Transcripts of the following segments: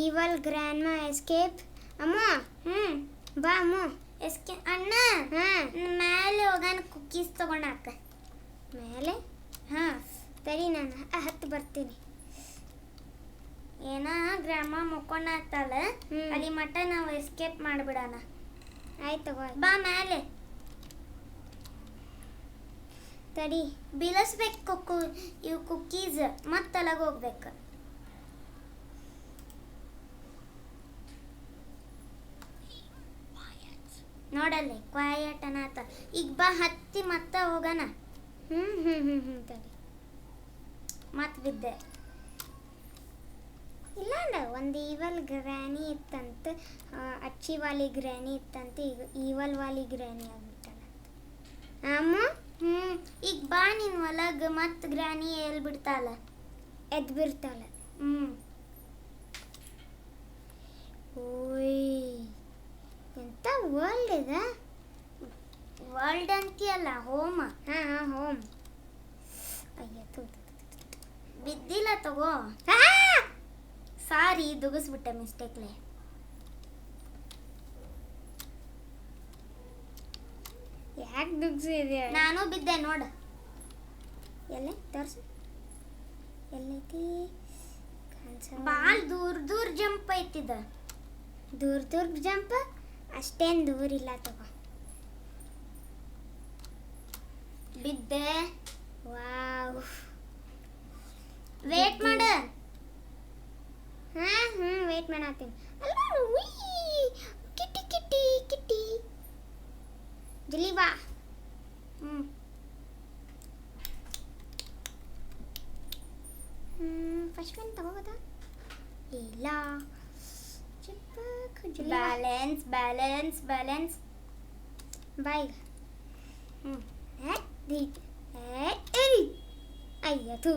Evil grand ಮಾ escape. ಅಮ್ಮ ಬಾ ಅಮ್ಮ. ಎಸ್ಕೆ ಅಣ್ಣ ಮೇಲೆ ಹೋಗೋಣ ಕುಕ್ಕೀಸ್ ತಗೊಂಡಾಕ ಮೇಲೆ. ಸರಿ ನಾನು ಹತ್ತು ಬರ್ತೀನಿ. ಏನ ಗ್ರಾಮ ಮುಕ್ಕೊಂಡ ಆಗ್ತಾಳ ಅಲ್ಲಿ ಮಟ್ಟ ನಾವು ಎಸ್ಕೇಪ್ ಮಾಡಿಬಿಡೋಣ. ಆಯ್ತು ಬಾ ಮೇಲೆ. ತಡಿ ಬೀಳಿಸ್ಬೇಕು ಇವು ಕುಕ್ಕೀಸ್ ಮತ್ತೆ ಅಲಾಗ ಹೋಗ್ಬೇಕು. ನೋಡಲ್ಲಿ ಕ್ವಾಯಟ್ ಅನ್ನತ. ಈಗ ಬಾ ಹತ್ತಿ ಮತ್ತೆ ಹೋಗೋಣ. ತಡಿ ಮತ್ತೆ ಬಿದ್ದೆ. ಇಲ್ಲಾಂಡ ಒಂದು ಈವಲ್ ಗ್ರ್ಯಾನಿ ಇತ್ತಂತ, ಅಚ್ಚಿ ವಾಲಿ ಗ್ರ್ಯಾನಿ ಇತ್ತಂತ, ಈಗ ಈವಲ್ ವಾಲಿ ಗ್ರ್ಯಾನಿ ಆಗ್ಬಿಟ್ಟಲ್ಲ. ಅಮ್ಮ ಈಗ ಬಾ ನೀನು ಒಳಗೆ. ಮತ್ತೆ ಗ್ರ್ಯಾನಿ ಎಲ್ಲಿ ಬಿಡ್ತಾಳ? ಎದ್ದು ಬಿಡ್ತಾಳ. ಓಯ್ ಎಂತ ವರ್ಲ್ಡ್ ಇದೆ. ವರ್ಲ್ಡ್ ಅಂತೀಯಲ್ಲ, ಹೋಮ್. ಹೋಮ್. ಅಯ್ಯ ಬಿದ್ದಿಲ್ಲ ತಗೋ. ಸಾರಿ ದುಗಿಸ್ಬಿಟ್ಟೆ ಮಿಸ್ಟೇಕ್ಲೆ. ಯಾಕೆ ದುಗ್ಸಿದ್ಯಾ? ನಾನು ಬಿದ್ದೆ ನೋಡು. ಎಲ್ಲ ತೋರ್ಸು. ಎಲ್ಲೈತಿ? ಬಾಲ್ ದೂರ ದೂರ ಜಂಪ್ ಐತಿದ. ದೂರ ಜಂಪ್ ಅಷ್ಟೇನು ದೂರ ಇಲ್ಲ ತಗೋ. ಬಿದ್ದೆ. ವಾವ್. ವೇಟ್ ಮಾಡು. ವೇಟ್ ಮಾಡತ್ತೀನಿ. ಅಲ್ಲ ಕಿಟ್ಟಿ ಕಿಟ್ಟಿ ಕಿಟ್ಟಿ ಜಲ್ದಿ ಬಾ. ಫಸ್ಟ್ ಒನ್ ತಗೋಬೋದಾ? ಇಲ್ಲ. Balance balance balance. ಬಾಯ್. ಅಯ್ಯ ಥೂ,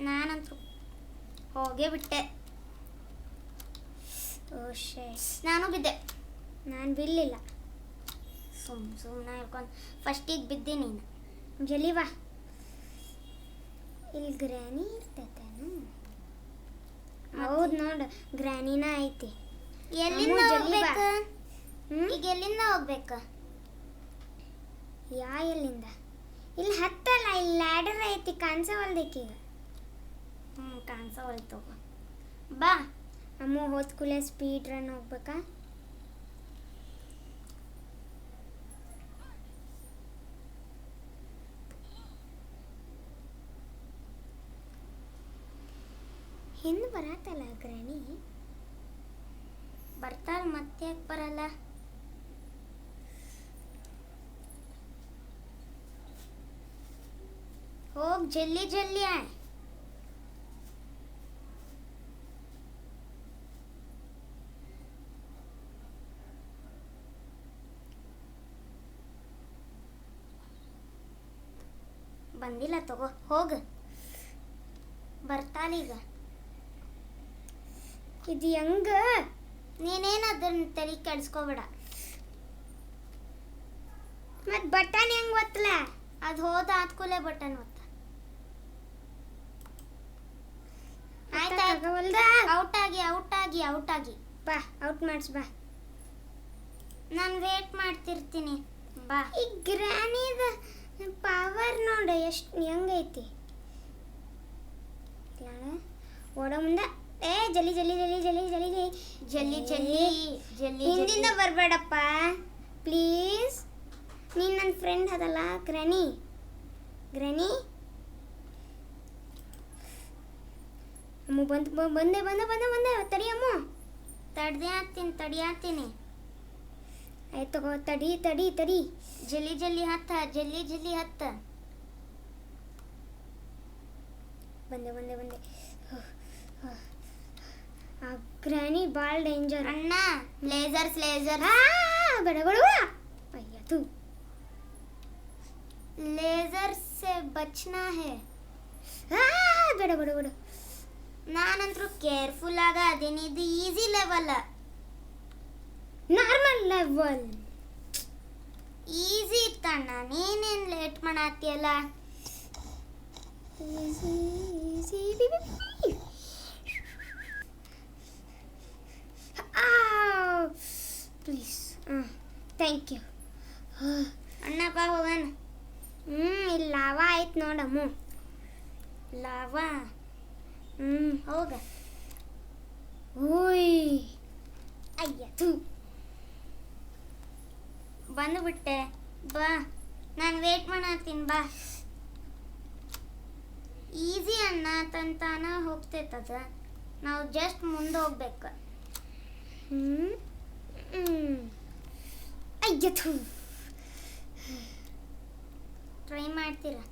ನಾನಂತೂ ಹೋಗೇ ಬಿಟ್ಟೆ. ನಾನು ಬಿದ್ದೆ. ನಾನು ಬಿಲ್ಲಿಲ್ಲ. ಸುಮ್ಮನೆ ಹೇಳ್ಕೊಂಡು ಫಸ್ಟಿಗೆ ಬಿದ್ದೆ ನೀನು. ಜಲ್ದಿ ಬಾ. ಇಲ್ಲಿ ಗ್ರ್ಯಾನಿ ಇರ್ತೈತೇನು? ಹೌದು ನೋಡು, ಗ್ರ್ಯಾನಿನ ಐತಿ. ಎಲ್ಲಿಂದ ಹೋಗ್ಬೇಕು? ಈಗ ಎಲ್ಲಿಂದ ಹೋಗ್ಬೇಕು? ಎಲ್ಲಿಂದ? ಇಲ್ಲಿ ಹತ್ತಲ್ಲ, ಇಲ್ಲಿ ಲ್ಯಾಡರ್ ಐತಿ, ಕಾಣಿಸವಲ್ದಕ್ಕೀಗ. ಕಾಣಿಸವಲ್ತು. ಬಾ. ಅಮ್ಮ ಹೋದ ಕೂಡಲೇ ಸ್ಪೀಡ್ ರನ್ ಹೋಗ್ಬೇಕಾ? ಹಿಂದೆ ಬರತ್ತಲ್ಲ ಗ್ರಾನಿ. ಬರ್ತಾಳ, ಮತ್ತೆ ಯಾಕೆ ಬರಲ್ಲ? ಹೋಗ್ ಜಲ್ದಿ ಜಲ್ದಿ. ಬಂದಿಲ್ಲ ತಗೋ, ಹೋಗ. ಬರ್ತಾಳೀಗ. ಇದು ಹೆಂಗ? ನೀನೇನು ಅದನ್ನ ತಲೆ ಕೆಡಿಸ್ಕೋಬೇಡ. ಮತ್ತೆ ಬಟನ್ ಹೆಂಗ್ ಒತ್ತಲ? ಅದು ಹೋದ ಆದ್ಕೂಲೆ ಬಟನ್ ಒತ್ತ. ಆಯ್ತಾ? ಔಟ್ ಆಗಿ ಔಟ್ ಆಗಿ ಔಟ್ ಆಗಿ ಬಾ. ಔಟ್ ಮಾಡಿಸ್ ಬಾ. ನಾನು ವೇಟ್ ಮಾಡ್ತಿರ್ತೀನಿ. ಬಾ. ಈ ಗ್ರಾನಿದ ಪವರ್ ನೋಡು ಎಷ್ಟು ಹೆಂಗೈತಿ. ಓಡ ಮುಂದೆ. ಜಲ್ಲಿ ಜಲ್ಲಿ ಜಲ್ಲಿ ಜಲ್ಲಿ ಜಲ್ಲಿ ಜಲ್ಲಿ ಜಲ್ಲಿ ಜಲ್ಲಿ. ಹಿಂದಿಂದ ಬರಬೇಡಪ್ಪ ಪ್ಲೀಸ್. ನೀನು ನನ್ನ ಫ್ರೆಂಡ್ ಅದಲ್ಲ ಗ್ರಾನಿ. ಗ್ರಾನಿ ಅಮ್ಮ ಬಂದೆ ಬಂದೆ ಬಂದೆ ಬಂದೆ ಬಂದೆ. ತಡಿ ಅಮ್ಮ. ತಡಿಯಾತೀನಿ. ಆಯ್ತು ತಗೋ. ತಡಿ ತಡಿ ತಡಿ. ಜಲ್ದಿ ಜಲ್ದಿ ಹತ್ತ. ಜಲ್ದಿ ಜಲ್ದಿ ಹತ್ತ. ಬಂದೆ ಬಂದೆ ಬಂದೆ. ಆ ಗ್ರಾನಿ ಭಾಳ ಡೇಂಜರ್. ಅಣ್ಣ ಲೇಸರ್ ಬೇಡ ಬೇಡ. ಅಯ್ಯ ತೂ. लेजर से बचना है. ಬೇಡ ಬೇಡ ಬೇಡ. ನಾನಂತರೂ ಕೇರ್ಫುಲ್ ಆಗ ಅದೇನಿ. ಇದು easy level. Normal level. Easy ಇತ್ತಣ್ಣ. ನೀನೇನು ಲೇಟ್ ಮಾಡತ್ತೀಯಲ್ಲ. Easy easy. Thank you. ಅಣ್ಣ ಬಾ ಹೋಗೋಣ. ಇಲ್ಲಿ ಲಾವಾ ಆಯ್ತು ನೋಡಮ್ಮು. ಲಾವಾ ಹೋಗ. ಓಯ್ ಅಯ್ಯ ಥೂ. ಬಂದುಬಿಟ್ಟೆ ಬಾ, ನಾನು ವೇಟ್ ಮಾಡತ್ತೀನಿ ಬಾ. ಈಸಿ ಅಣ್ಣ ತಂತಾನ ಹೋಗ್ತೈತದ, ನಾವು ಜಸ್ಟ್ ಮುಂದೆ ಹೋಗ್ಬೇಕು. ಅಯ್ಯ ಥೂ. ಟ್ರೈ ಮಾಡ್ತೀರಾ?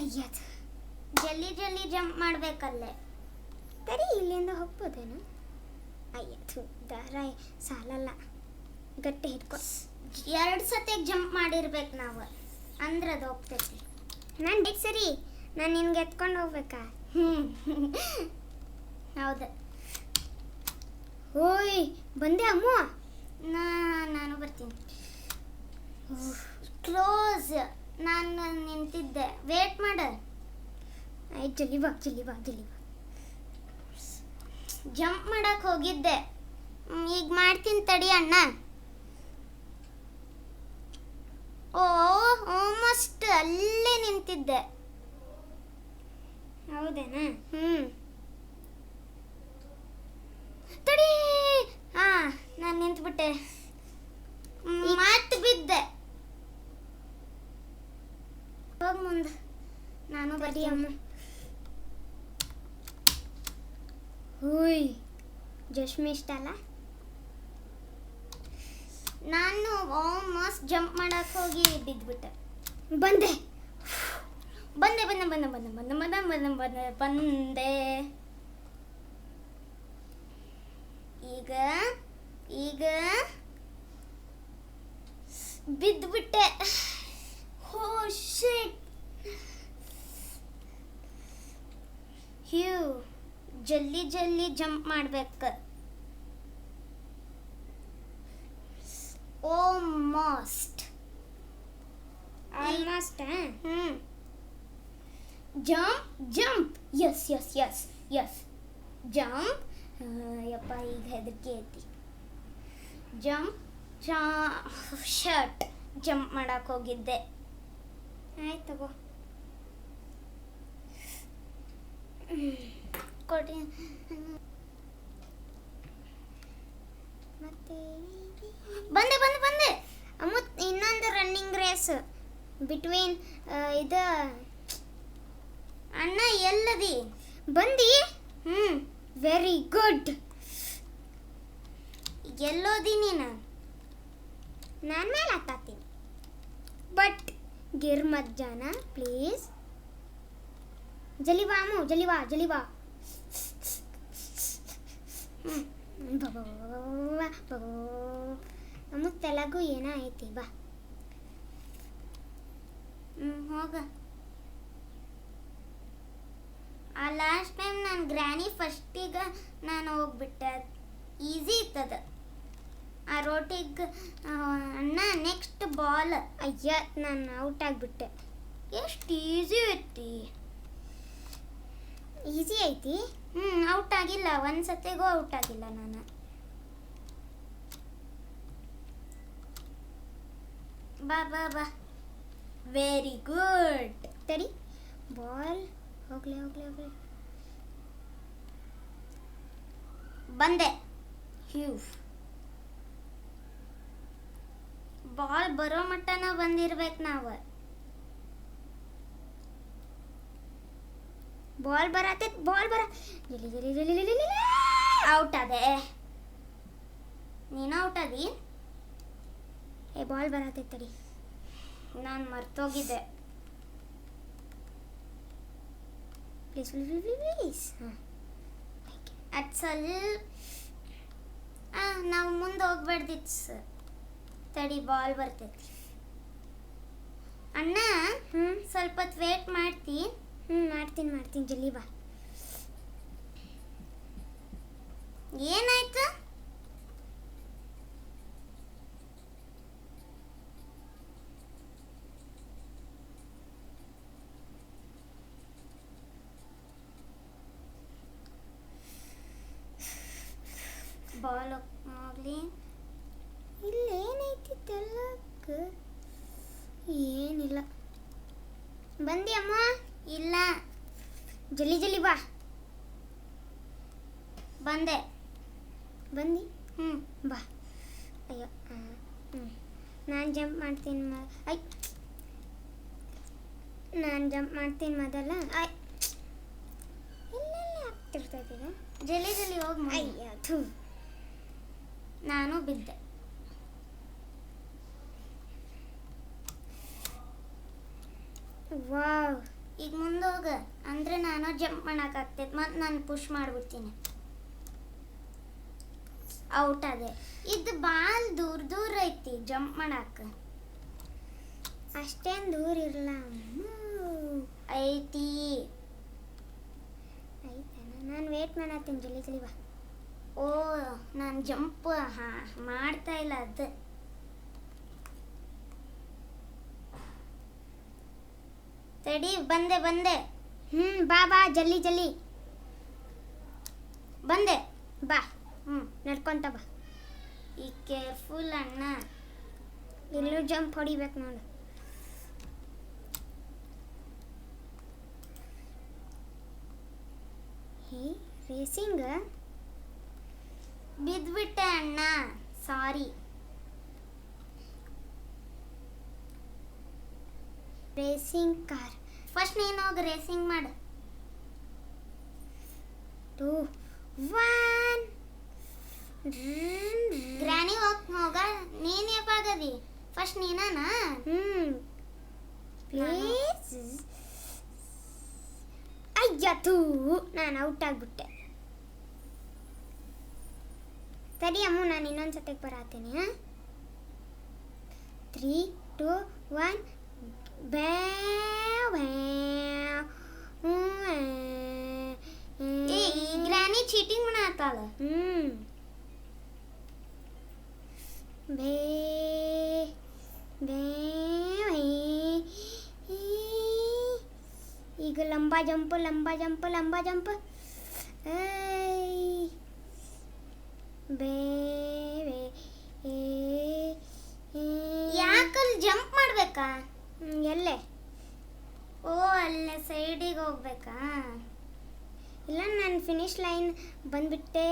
ಅಯ್ಯ ಥೂ. ಜಲ್ದಿ ಜಲ್ದಿ ಜಂಪ್ ಮಾಡ್ಬೇಕಲ್ಲೇ. ತಡಿ ಇಲ್ಲಿಂದ ಹೋಗ್ಬೋದೇನು? ಅಯ್ಯ ಥೂ, ದಾರ ಸಾಲಲ್ಲ, ಗಟ್ಟಿ ಹಿಡ್ಕೊ. 2 ಸತಿ ಜಂಪ್ ಮಾಡಿರ್ಬೇಕು ನಾವು, ಅಂದ್ರೆ ಅದು ಹೋಗ್ತೈತಿ. ನಾನು ಡಿಕ್ ಸರಿ, ನಾನು ನಿನ್ಗೆ ಎತ್ಕೊಂಡು ಹೋಗ್ಬೇಕಾ? ಹೌದು. ಓಯ್ ಬಂದೆ ಅಮ್ಮು. ನಾನು ಬರ್ತೀನಿ. ಕ್ಲೋಸ್. ನಾನು ನಿಂತಿದ್ದೆ, ವೇಟ್ ಮಾಡು. ಆಯ್ತು, ಜಲ್ದಿ ಬಾ ಜಲ್ದಿ ಬಾ ಜಲ್ದಿ ಬಾ. ಜಂಪ್ ಮಾಡಕ್ ಹೋಗಿದ್ದೆ, ಈಗ ಮಾಡ್ತೀನಿ ತಡಿ ಅಣ್ಣ. ಓ ಆಲ್ಮೋಸ್ಟ್ ಅಲ್ಲೇ ನಿಂತಿದ್ದೆ. ಹೌದೇನಾ? ತಡಿ. ನಾನು ನಿಂತ್ಬಿಟ್ಟೆ, ಮತ್ತೆ ಬಿದ್ದೆ. ಹೋಗ್ ಮುಂದೆ, ನಾನು ಬರೀ ಬರ್ತೀನಿ. ಅಮ್ಮ. ಓಯ್ ಜಶ್ಮಿ ಇಷ್ಟ ಅಲ್ಲ? ನಾನು ಆಲ್ಮೋಸ್ಟ್ ಜಂಪ್ ಮಾಡಕ್ ಹೋಗಿ ಬಿದ್ಬಿಟ್ಟೆ. ಬಂದೆ ಬಂದೆ ಬಂದೆ ಬಂದೆ ಬಂದೆ ಬಂದೆ ಬಂದೆ ಬಂದೆ ಬಂದೆ ಬಂದೆ. ಈಗ ಈಗ ಬಿದ್ಬಿಟ್ಟೆ. ಓ ಶಿಟ್. ಹ್ಯೂ, ಜಲ್ದಿ ಜಲ್ದಿ ಜಂಪ್ ಮಾಡ್ಬೇಕು. Almost almost. Jump jump. ಎಸ್ ಎಸ್ ಎಸ್ ಎಸ್ ಜಂಪ್. ಯಪ್ಪ ಈಗ ಹೆದರಿಕೆ ಐತಿ. ಜಂಪ್ ಶರ್ಟ್ ಜಂಪ್ ಮಾಡಕ್ ಹೋಗಿದ್ದೆ. ಆಯ್ತು ತಗೋ. ಕೊಡಿ. ಮತ್ತೆ ಬಂದೆ ಬಂದೆ ಬಂದೆ. ಅಮ್ಮ ಇನ್ನೊಂದು ರನ್ನಿಂಗ್ ರೇಸ್ ಬಿಟ್ವೀನ್ ಇದು. ಅಣ್ಣ ಎಲ್ಲದಿ? ಬಂದಿ? Very good. ಎಲ್ಲೋದಿ ನೀನು? ನಾನು ಮೇಲೆ ಹತ್ತಾತೀನಿ, ಬಟ್ ಗಿರ್ ಮತ್ ಜಾನ ಪ್ಲೀಸ್. ಜಲಿ ಬಾ ಅಮ್ಮು, ಜಲಿ ಬಾ ಜಲಿ ಬಾ. ಅಮ್ಮ ತೆಲಗು ಏನ ಐತಿ ಬಾ. ಹೋಗ. ಆ ಲಾಸ್ಟ್ ಟೈಮ್ ನಾನು ಗ್ರ್ಯಾನಿ ಫಸ್ಟಿಗೆ ನಾನು ಹೋಗ್ಬಿಟ್ಟೆ. ಈಸಿ ಇತ್ತದ. ಆ ರೋಟಿಗೆ ಅಣ್ಣ ನೆಕ್ಸ್ಟ್ ಬಾಲ್. ಅಯ್ಯ ನಾನು ಔಟ್ ಆಗಿಬಿಟ್ಟೆ. ಎಷ್ಟು ಈಸಿ ಐತಿ. ಈಸಿ ಐತಿ. ಔಟ್ ಆಗಿಲ್ಲ, ಒಂದು ಸತಿಗೂ ಔಟ್ ಆಗಿಲ್ಲ ನಾನು. ಬಾ ಬಾ ಬಾ. Very good. ತಡಿ ಬಾಲ್ ಹೋಗ್ಲಿ ಹೋಗ್ಲಿ ಹೋಗ್ಲಿ. ಬಂದೆ. ಹ್ಯೂ, ಬಾಲ್ ಬರೋ ಮಟ್ಟನ ಬಂದಿರ್ಬೇಕು ನಾವು. ಬಾಲ್ ಬರತೈತ್, ಬಾಲ್ ಬರ. ಜಲಿ ಜಲಿ ಜಲಿ ಜಲಿ ಜಲಿ. ಔಟ್ ಅದೇ. ನೀನು ಔಟ್ ಅದಿ. ಏ ಬಾಲ್ ಬರತೈತ್ ತಡಿ. ನಾನು ಮರ್ತೋಗಿದ್ದೆ. Please please please please. ಅದು ಸ್ವಲ್ಪ ನಾವು ಮುಂದೆ ಹೋಗ್ಬಾರ್ದಿತ್ತು ಸರ್. ತಡಿ, ಬಾಲ್ ಬರ್ತೈತಿ. ಅಣ್ಣ ಸ್ವಲ್ಪ ಹೊತ್ತು ವೇಟ್ ಮಾಡ್ತಿ? ಮಾಡ್ತೀನಿ ಮಾಡ್ತೀನಿ, ಜಲ್ದಿ ಬಾ. ಏನಾಯ್ತು? ಬಾಲ್ ಹೋಗ್ಲಿ. ಇಲ್ಲಿ ಏನೈತಿ ತೆಲ್ಲಕ್ಕೆ ಏನಿಲ್ಲ. ಬಂದಿ ಅಮ್ಮ? ಇಲ್ಲ. ಜಲ್ದಿ ಜಲ್ದಿ ಬಾ. ಬಂದೆ. ಬಂದಿ? ಹ್ಞೂ. ಬಾ. ಅಯ್ಯೋ ನಾನು ಜಂಪ್ ಮಾಡ್ತೀನಿ ನಾನು ಜಂಪ್ ಮಾಡ್ತೀನಿ ಮೊದಲ. ಎಲ್ಲೆಲ್ಲ ಆಗ್ತಿರ್ತೈತಿದೆ. ಜಲ್ದಿ ಜಲ್ದಿ ಹೋಗಿ. ಅಯ್ಯ ಥೂ. ನಾನು ಬಿದ್ದೆ. ವಾವ್. ಈಗ ಮುಂದೋಗ ಅಂದ್ರೆ ನಾನು ಜಂಪ್ ಮಾಡೋಕ್ಕಾಗ್ತೈತೆ. ಮತ್ತು ನಾನು ಪುಷ್ ಮಾಡಿಬಿಡ್ತೀನಿ. ಔಟ್ ಅದೇ. ಇದು ಬಾಲ್ ದೂರ ದೂರ ಐತಿ ಜಂಪ್ ಮಾಡಕ್ಕೆ. ಅಷ್ಟೇನು ದೂರ ಇರಲ್ಲ. ಐತಿ. ಆಯ್ತಾನ? ನಾನು ವೇಟ್ ಮಾಡತ್ತೀನಿ. ಜಲ್ದಿ ಜಲ್ದಿ ಬಾ. ಓ, ನಾನು ಜಂಪ್ ಮಾಡ್ತಾ ಇಲ್ಲ ಅದು. ತಡಿ, ಬಂದೆ ಬಂದೆ. ಬಾ ಬಾ ಜಲ್ದಿ ಜಲ್ದಿ ಬಂದೆ. ಬಾ. ನಡ್ಕೊಂತ ಬಾ. ಈ ಕೇರ್ಫುಲ್ ಅಣ್ಣ. ಎಲ್ಲೂ ಜಂಪ್ ಹೊಡಿಬೇಕು ನೋಡು. ಹೇ ರೇಸಿಂಗ್. ಬಿದ್ಬಿಟ್ಟೆ ಅಣ್ಣ, ಸಾರಿ. Racing car. ಫಸ್ಟ್ ನೀನು ಹೋಗಿ ರೇಸಿಂಗ್ ಮಾಡು. 2 1. ಗ್ರಾನಿ ಹೋಗ. ನೀನು ಯಾವಾಗದಿ? ಫಸ್ಟ್ ನೀನಾನಾ? ಪ್ಲೀಸ್. ಅಯ್ಯ ತೂ, ನಾನು ಔಟ್ ಆಗಿಬಿಟ್ಟೆ. ತಡಿ ಅಮ್ಮ, ನಾನು ಇನ್ನೊಂದು ಸತಿಗೆ ಬರತ್ತೀನಿ. 3 2 1. ಗ್ರಾನಿ ಚೀಟಿಂಗ್ ಮಾಡತ್ತಾಳ. ಬೇ ಬೇ ಈಗ ಲಂಬಾ ಜಂಪ್ ಲಂಬಾ ಜಂಪ್ ಲಂಬಾ ಜಂಪ್. ಬೇ ಯಾಕಲ್ಲಿ ಜಂಪ್ ಮಾಡ್ಬೇಕಾ? ಎಲ್ಲೇ? ಓ, ಅಲ್ಲೇ ಸೈಡಿಗೆ ಹೋಗ್ಬೇಕಾ? ಇಲ್ಲ, ನಾನು ಫಿನಿಶ್ ಲೈನ್ ಬಂದ್ಬಿಟ್ಟೆ.